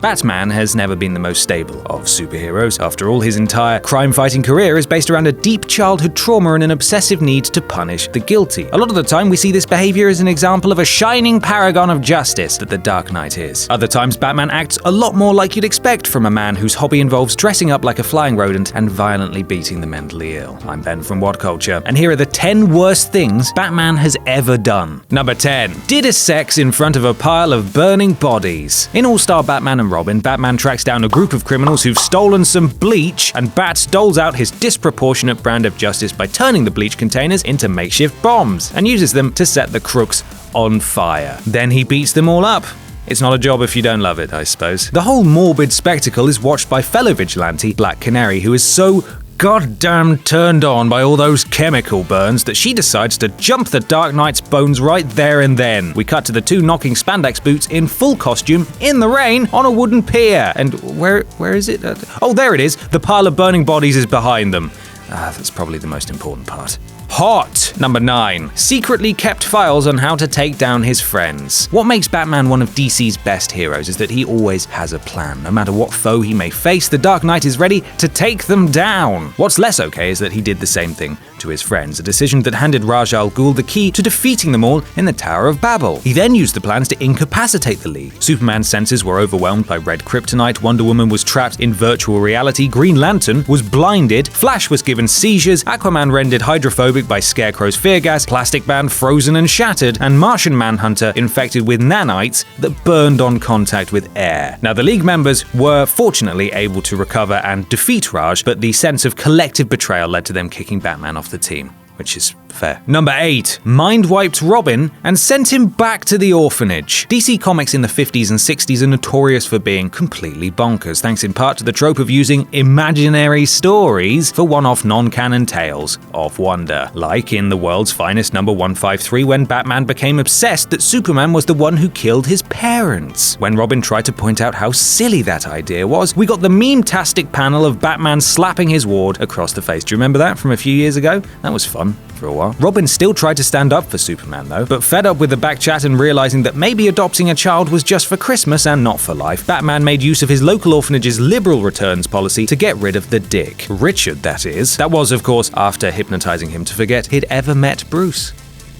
Batman has never been the most stable of superheroes. After all, his entire crime-fighting career is based around a deep childhood trauma and an obsessive need to punish the guilty. A lot of the time, we see this behavior as an example of a shining paragon of justice that the Dark Knight is. Other times, Batman acts a lot more like you'd expect from a man whose hobby involves dressing up like a flying rodent and violently beating the mentally ill. I'm Ben from What Culture, and here are the 10 worst things Batman has ever done. Number 10. Did a sex in front of a pile of burning bodies. In All-Star Batman and Robin, Batman tracks down a group of criminals who've stolen some bleach, and Bats doles out his disproportionate brand of justice by turning the bleach containers into makeshift bombs and uses them to set the crooks on fire. Then he beats them all up. It's not a job if you don't love it, I suppose. The whole morbid spectacle is watched by fellow vigilante Black Canary, who is so goddamn turned on by all those chemical burns that she decides to jump the Dark Knight's bones right there and then. We cut to the two knocking spandex boots in full costume in the rain on a wooden pier. And where is it? Oh, there it is. The pile of burning bodies is behind them. That's probably the most important part. Hot! Number 9. Secretly kept files on how to take down his friends. What makes Batman one of DC's best heroes is that he always has a plan. No matter what foe he may face, the Dark Knight is ready to take them down. What's less okay is that he did the same thing to his friends, a decision that handed Ra's al Ghul the key to defeating them all in the Tower of Babel. He then used the plans to incapacitate the League. Superman's senses were overwhelmed by red kryptonite, Wonder Woman was trapped in virtual reality, Green Lantern was blinded, Flash was given seizures, Aquaman rendered hydrophobic by Scarecrow's fear gas, Plastic Man frozen and shattered, and Martian Manhunter infected with nanites that burned on contact with air. Now, the League members were fortunately able to recover and defeat Raj, but the sense of collective betrayal led to them kicking Batman off the team, which is fair. Number 8. Mind-wiped Robin and sent him back to the orphanage. DC Comics in the 50s and 60s are notorious for being completely bonkers, thanks in part to the trope of using imaginary stories for one-off non-canon tales of wonder. Like in The World's Finest number 153, when Batman became obsessed that Superman was the one who killed his parents. When Robin tried to point out how silly that idea was, we got the meme-tastic panel of Batman slapping his ward across the face. Do you remember that from a few years ago? That was fun for a while. Robin still tried to stand up for Superman though, but fed up with the backchat and realizing that maybe adopting a child was just for Christmas and not for life, Batman made use of his local orphanage's liberal returns policy to get rid of the dick. Richard, that is. That was, of course, after hypnotizing him to forget he'd ever met Bruce.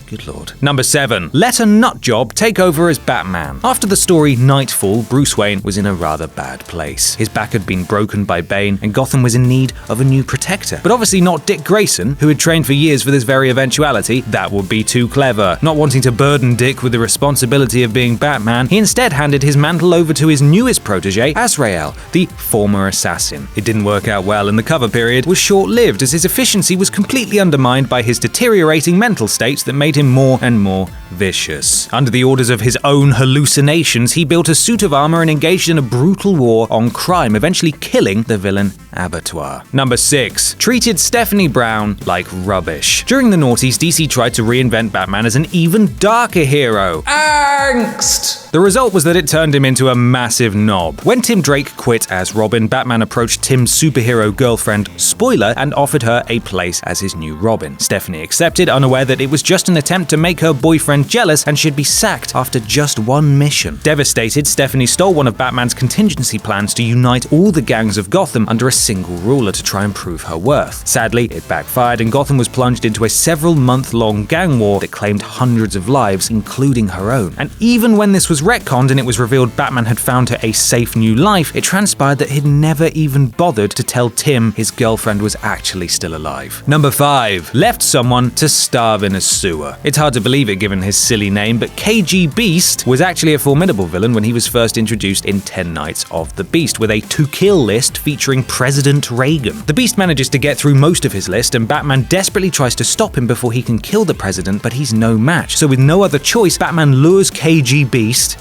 Good lord. Number 7. Let a NUTJOB take over as Batman. After the story Nightfall, Bruce Wayne was in a rather bad place. His back had been broken by Bane, and Gotham was in need of a new protector. But obviously not Dick Grayson, who had trained for years for this very eventuality. That would be too clever. Not wanting to burden Dick with the responsibility of being Batman, he instead handed his mantle over to his newest protege, Azrael, the former assassin. It didn't work out well, and the cover period was short-lived, as his efficiency was completely undermined by his deteriorating mental states that made him more and more vicious. Under the orders of his own hallucinations, he built a suit of armor and engaged in a brutal war on crime, eventually killing the villain Abattoir. Number 6. Treated Stephanie Brown like rubbish. During the noughties, DC tried to reinvent Batman as an even darker hero. Angst! The result was that it turned him into a massive knob. When Tim Drake quit as Robin, Batman approached Tim's superhero girlfriend, Spoiler, and offered her a place as his new Robin. Stephanie accepted, unaware that it was just an attempt to make her boyfriend jealous and she'd be sacked after just one mission. Devastated, Stephanie stole one of Batman's contingency plans to unite all the gangs of Gotham under a single ruler to try and prove her worth. Sadly, it backfired and Gotham was plunged into a several-month-long gang war that claimed hundreds of lives, including her own. And even when this was retconned and it was revealed Batman had found her a safe new life, it transpired that he'd never even bothered to tell Tim his girlfriend was actually still alive. Number 5. Left someone to starve in a sewer. It's hard to believe it given his silly name, but KG Beast was actually a formidable villain when he was first introduced in 10 Nights of the Beast, with a to-kill list featuring President Reagan. The Beast manages to get through most of his list, and Batman desperately tries to stop him before he can kill the president, but he's no match. So with no other choice, Batman lures KG Beast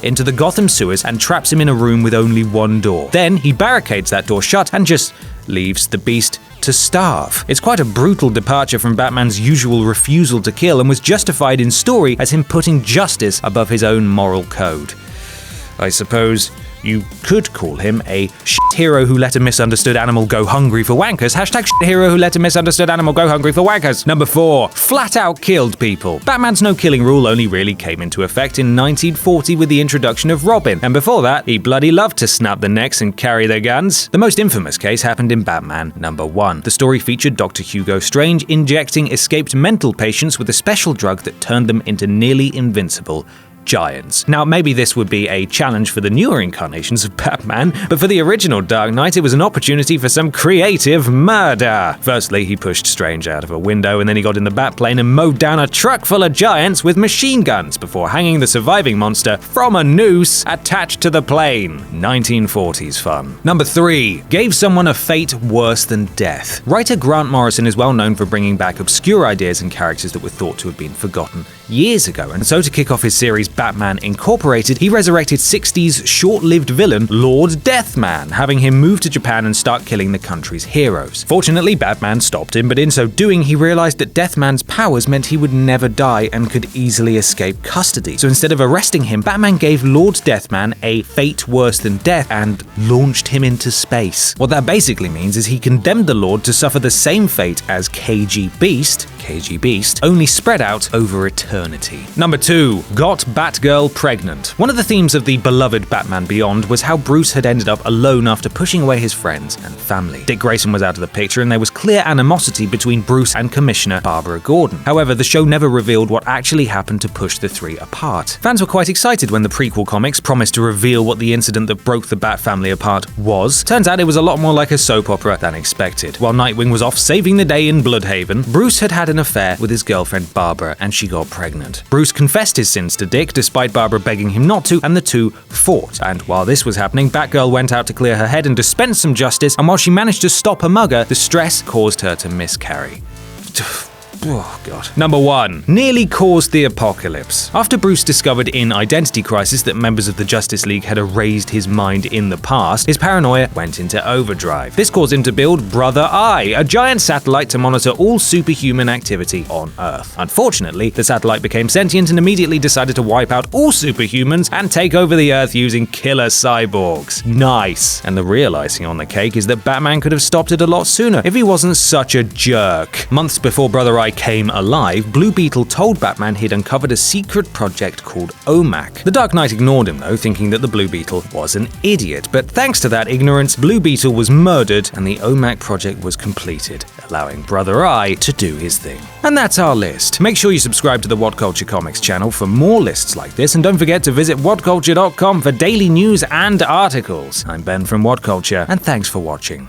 into the Gotham sewers and traps him in a room with only one door. Then he barricades that door shut and just leaves the Beast to starve. It's quite a brutal departure from Batman's usual refusal to kill and was justified in story as him putting justice above his own moral code. I suppose You could call him a shit hero who let a misunderstood animal go hungry for wankers. Hashtag shit hero who let a misunderstood animal go hungry for wankers. Number 4. Flat out killed people. Batman's no-killing rule only really came into effect in 1940 with the introduction of Robin, and before that, he bloody loved to snap the necks and carry their guns. The most infamous case happened in Batman number 1. The story featured Dr. Hugo Strange injecting escaped mental patients with a special drug that turned them into nearly invincible giants. Now, maybe this would be a challenge for the newer incarnations of Batman, but for the original Dark Knight, it was an opportunity for some creative murder. Firstly, he pushed Strange out of a window, and then he got in the Batplane and mowed down a truck full of giants with machine guns before hanging the surviving monster from a noose attached to the plane. 1940s fun. Number 3. Gave someone a fate worse than death. Writer Grant Morrison is well known for bringing back obscure ideas and characters that were thought to have been forgotten years ago, and so to kick off his series Batman Incorporated, he resurrected 60s short-lived villain Lord Deathman, having him move to Japan and start killing the country's heroes. Fortunately, Batman stopped him, but in so doing, he realized that Deathman's powers meant he would never die and could easily escape custody. So instead of arresting him, Batman gave Lord Deathman a fate worse than death and launched him into space. What that basically means is he condemned the Lord to suffer the same fate as KG Beast, only spread out over eternity. Number 2. Got Batgirl pregnant. One of the themes of the beloved Batman Beyond was how Bruce had ended up alone after pushing away his friends and family. Dick Grayson was out of the picture, and there was clear animosity between Bruce and Commissioner Barbara Gordon. However, the show never revealed what actually happened to push the three apart. Fans were quite excited when the prequel comics promised to reveal what the incident that broke the Bat family apart was. Turns out it was a lot more like a soap opera than expected. While Nightwing was off saving the day in Bloodhaven, Bruce had an affair with his girlfriend Barbara, and she got pregnant. Bruce confessed his sins to Dick, despite Barbara begging him not to, and the two fought. And while this was happening, Batgirl went out to clear her head and dispense some justice, and while she managed to stop a mugger, the stress caused her to miscarry. Oh, God. Number 1. Nearly caused the apocalypse. After Bruce discovered in Identity Crisis that members of the Justice League had erased his mind in the past, his paranoia went into overdrive. This caused him to build Brother Eye, a giant satellite to monitor all superhuman activity on Earth. Unfortunately, the satellite became sentient and immediately decided to wipe out all superhumans and take over the Earth using killer cyborgs. Nice. And the real icing on the cake is that Batman could have stopped it a lot sooner if he wasn't such a jerk. Months before Brother Eye came alive, Blue Beetle told Batman he'd uncovered a secret project called OMAC. The Dark Knight ignored him though, thinking that the Blue Beetle was an idiot, but thanks to that ignorance, Blue Beetle was murdered and the OMAC project was completed, allowing Brother Eye to do his thing. And that's our list. Make sure you subscribe to the What Culture Comics channel for more lists like this, and don't forget to visit whatculture.com for daily news and articles. I'm Ben from What Culture, and thanks for watching.